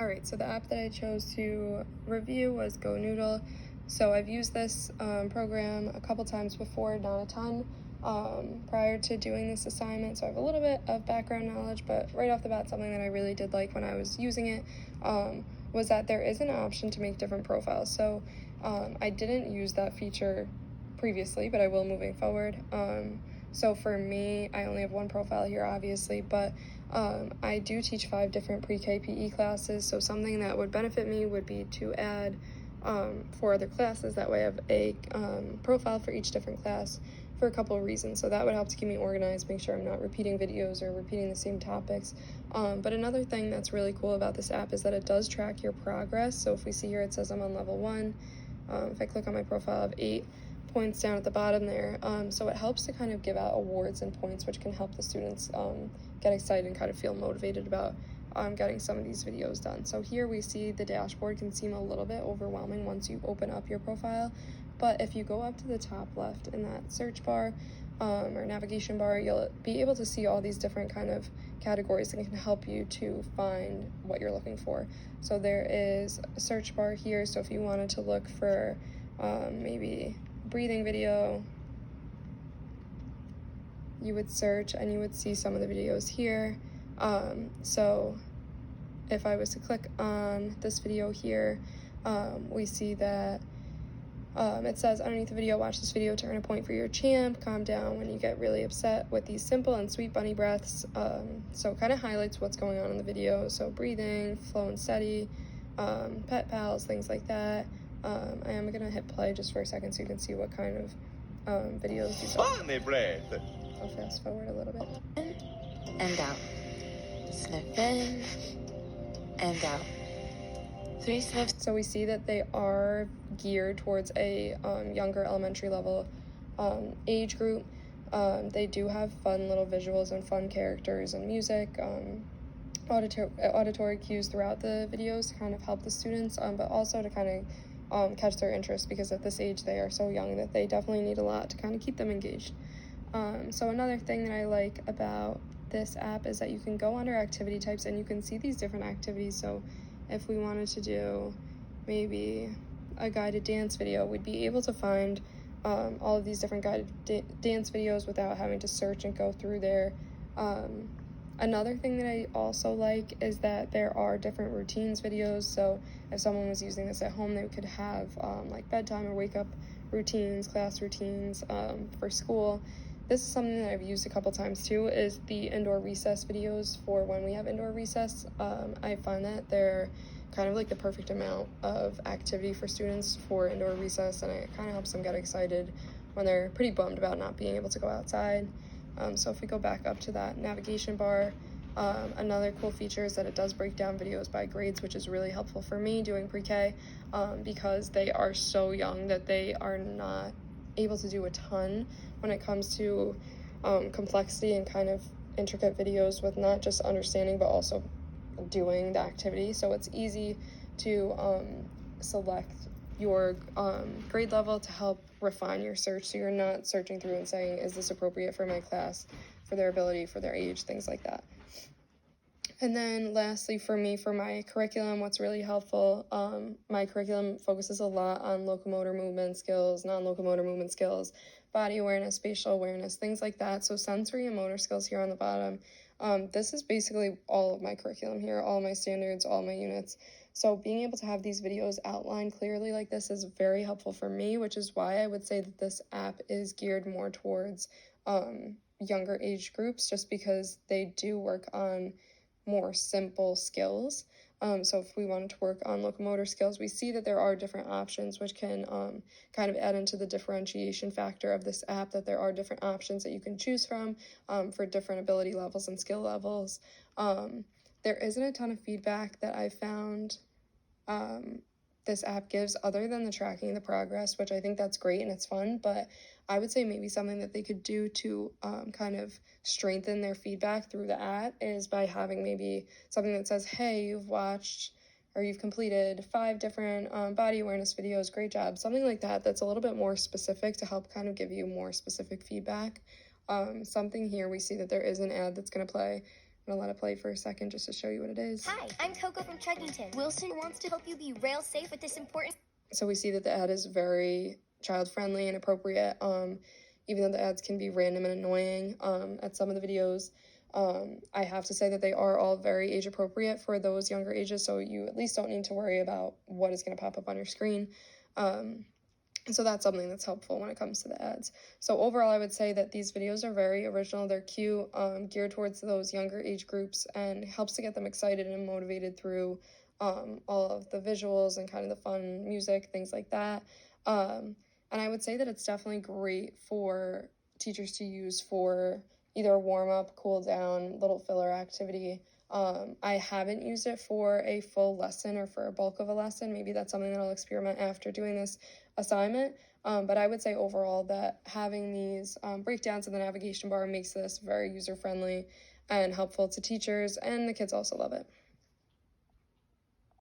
Alright, so the app that I chose to review was GoNoodle. So I've used this program a couple times before, not a ton, prior to doing this assignment. So I have a little bit of background knowledge, but right off the bat, something that I really did like when I was using it was that there is an option to make different profiles. So I didn't use that feature previously, but I will moving forward. So for me, I only have one profile here, obviously, but I do teach 5 different pre-K PE classes, so something that would benefit me would be to add 4 other classes. That way I have a profile for each different class for a couple of reasons. So that would help to keep me organized, make sure I'm not repeating videos or repeating the same topics. But another thing that's really cool about this app is that it does track your progress. So if we see here, it says I'm on level 1. If I click on my profile, I have 8 points down at the bottom there. So it helps to kind of give out awards and points, which can help the students get excited and kind of feel motivated about getting some of these videos done. So here we see the dashboard can seem a little bit overwhelming once you open up your profile, but if you go up to the top left in that search bar or navigation bar, you'll be able to see all these different kind of categories that can help you to find what you're looking for. So there is a search bar here, so if you wanted to look for maybe breathing video, you would search and you would see some of the videos here. So if I was to click on this video here, we see that it says underneath the video, watch this video to earn a point for your champ, calm down when you get really upset with these simple and sweet bunny breaths. So it kind of highlights what's going on in the video. So breathing, flow and steady, pet pals, things like that. I am going to hit play just for a second so you can see what kind of videos these are. I'll fast forward a little bit. And out. Sniff in and out. 3 sniffs. So we see that they are geared towards a younger elementary level age group. They do have fun little visuals and fun characters and music, auditory cues throughout the videos to kind of help the students, but also to kind of catch their interest, because at this age they are so young that they definitely need a lot to kind of keep them engaged. So another thing that I like about this app is that you can go under activity types and you can see these different activities. So if we wanted to do maybe a guided dance video, we'd be able to find all of these different guided dance videos without having to search and go through there. Another thing that I also like is that there are different routines videos. So if someone was using this at home, they could have like bedtime or wake up routines, class routines for school. This is something that I've used a couple times too, is the indoor recess videos for when we have indoor recess. I find that they're kind of like the perfect amount of activity for students for indoor recess, and it kind of helps them get excited when they're pretty bummed about not being able to go outside. So if we go back up to that navigation bar, another cool feature is that it does break down videos by grades, which is really helpful for me doing pre-K, because they are so young that they are not able to do a ton when it comes to complexity and kind of intricate videos with not just understanding but also doing the activity. So it's easy to select your grade level to help refine your search, so you're not searching through and saying, is this appropriate for my class, for their ability, for their age, things like that. And then lastly, for me, for my curriculum, what's really helpful, my curriculum focuses a lot on locomotor movement skills, non-locomotor movement skills, body awareness, spatial awareness, things like that. So sensory and motor skills here on the bottom. This is basically all of my curriculum here, all my standards, all my units. So being able to have these videos outlined clearly like this is very helpful for me, which is why I would say that this app is geared more towards younger age groups, just because they do work on more simple skills. So if we wanted to work on locomotor skills, we see that there are different options which can kind of add into the differentiation factor of this app, that there are different options that you can choose from for different ability levels and skill levels. There isn't a ton of feedback that I found this app gives other than the tracking the progress, which I think that's great and it's fun, but I would say maybe something that they could do to kind of strengthen their feedback through the app is by having maybe something that says, hey, you've watched or you've completed 5 different body awareness videos, great job, something like that that's a little bit more specific to help kind of give you more specific feedback. Something here, we see that there is an ad that's going to play I'm gonna let it play for a second just to show you what it is. Hi, I'm Coco from Chuggington. Wilson wants to help you be rail safe with this important... So we see that the ad is very child-friendly and appropriate, even though the ads can be random and annoying at some of the videos. I have to say that they are all very age-appropriate for those younger ages, so you at least don't need to worry about what is going to pop up on your screen. So that's something that's helpful when it comes to the ads. So overall, I would say that these videos are very original. They're cute, geared towards those younger age groups, and helps to get them excited and motivated through all of the visuals and kind of the fun music, things like that. And I would say that it's definitely great for teachers to use for either a warm-up, cool down, little filler activity. I haven't used it for a full lesson or for a bulk of a lesson. Maybe that's something that I'll experiment after doing this assignment. But I would say overall that having these breakdowns in the navigation bar makes this very user-friendly and helpful to teachers, and the kids also love it.